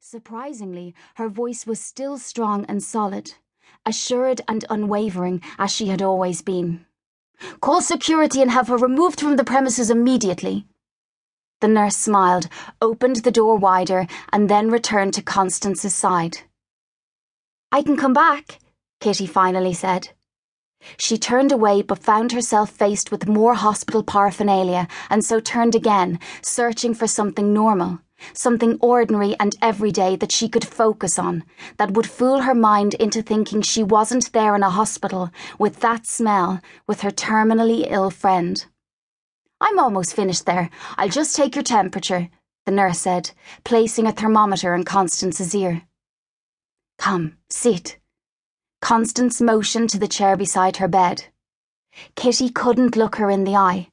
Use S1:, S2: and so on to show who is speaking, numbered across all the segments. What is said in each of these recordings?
S1: Surprisingly, her voice was still strong and solid, assured and unwavering as she had always been. "Call security and have her removed from the premises immediately." The nurse smiled, opened the door wider, and then returned to Constance's side. "I can come back," Kitty finally said. She turned away but found herself faced with more hospital paraphernalia and so turned again, searching for something normal, something ordinary and everyday that she could focus on, that would fool her mind into thinking she wasn't there in a hospital with that smell with her terminally ill friend. "I'm almost finished there. I'll just take your temperature," the nurse said, placing a thermometer in Constance's ear. "Come, sit." Constance motioned to the chair beside her bed. Kitty couldn't look her in the eye.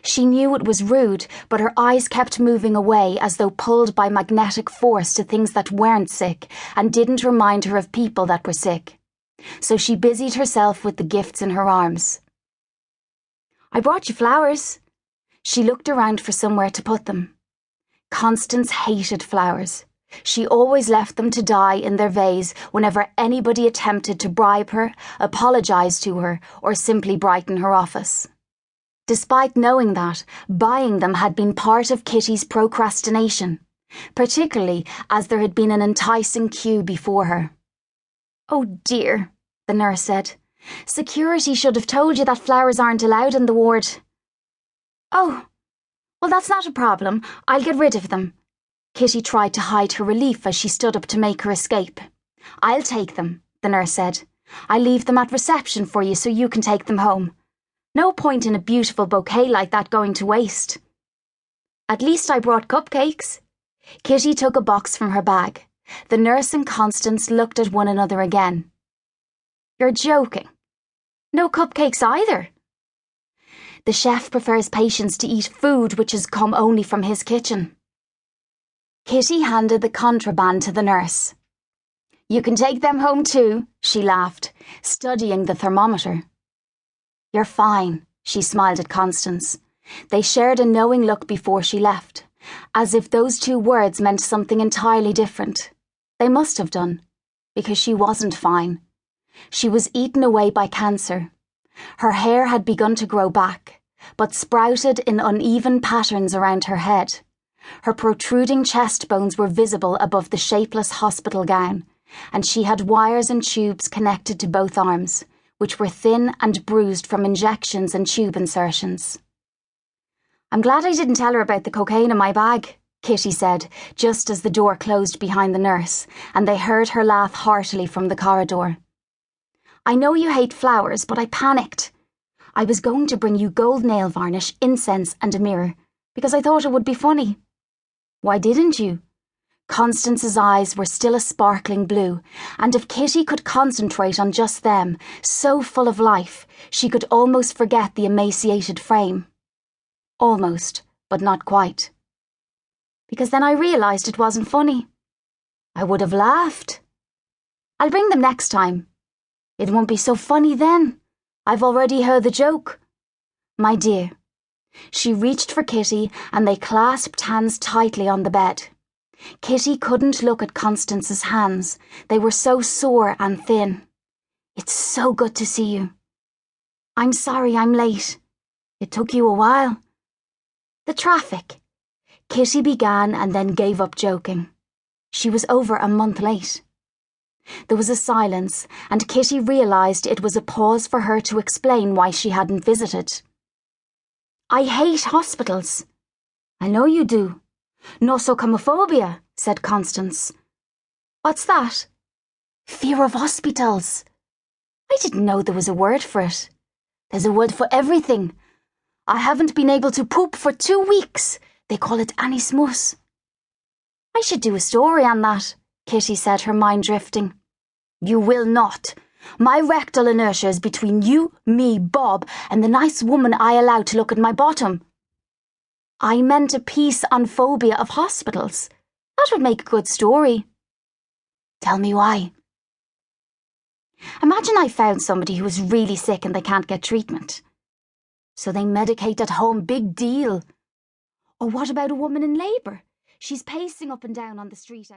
S1: She knew it was rude, but her eyes kept moving away as though pulled by magnetic force to things that weren't sick and didn't remind her of people that were sick. So she busied herself with the gifts in her arms. "I brought you flowers." She looked around for somewhere to put them. Constance hated flowers. She always left them to die in their vase whenever anybody attempted to bribe her, apologise to her, or simply brighten her office. Despite knowing that, buying them had been part of Kitty's procrastination, particularly as there had been an enticing queue before her. "Oh dear," the nurse said. "Security should have told you that flowers aren't allowed in the ward." "Oh, well, that's not a problem. I'll get rid of them." Kitty tried to hide her relief as she stood up to make her escape. "I'll take them," the nurse said. "I'll leave them at reception for you so you can take them home. No point in a beautiful bouquet like that going to waste." "At least I brought cupcakes." Kitty took a box from her bag. The nurse and Constance looked at one another again. "You're joking. No cupcakes either." "The chef prefers patients to eat food which has come only from his kitchen." Kitty handed the contraband to the nurse. "You can take them home too," she laughed, studying the thermometer. "You're fine," she smiled at Constance. They shared a knowing look before she left, as if those two words meant something entirely different. They must have done, because she wasn't fine. She was eaten away by cancer. Her hair had begun to grow back, but sprouted in uneven patterns around her head. Her protruding chest bones were visible above the shapeless hospital gown, and she had wires and tubes connected to both arms, which were thin and bruised from injections and tube insertions. "I'm glad I didn't tell her about the cocaine in my bag," Kitty said, just as the door closed behind the nurse, and they heard her laugh heartily from the corridor. "I know you hate flowers, but I panicked. I was going to bring you gold nail varnish, incense, and a mirror, because I thought it would be funny." "Why didn't you?" Constance's eyes were still a sparkling blue, and if Kitty could concentrate on just them, so full of life, she could almost forget the emaciated frame. Almost, but not quite. "Because then I realised it wasn't funny." "I would have laughed." "I'll bring them next time." "It won't be so funny then. I've already heard the joke." "My dear." She reached for Kitty and they clasped hands tightly on the bed. Kitty couldn't look at Constance's hands. They were so sore and thin. "It's so good to see you." "I'm sorry I'm late." "It took you a while." "The traffic." Kitty began and then gave up joking. She was over a month late. There was a silence, and Kitty realised it was a pause for her to explain why she hadn't visited. "I hate hospitals." "I know you do." "Nosocomophobia," said Constance. "What's that?" "Fear of hospitals." "I didn't know there was a word for it." "There's a word for everything. I haven't been able to poop for 2 weeks. They call it anismus." "I should do a story on that," Kitty said, her mind drifting. "You will not. My rectal inertia is between you, me, Bob, and the nice woman I allow to look at my bottom." "I meant a piece on phobia of hospitals. That would make a good story." "Tell me why." "Imagine I found somebody who is really sick and they can't get treatment. So they medicate at home, big deal. Or what about a woman in labour? She's pacing up and down on the street out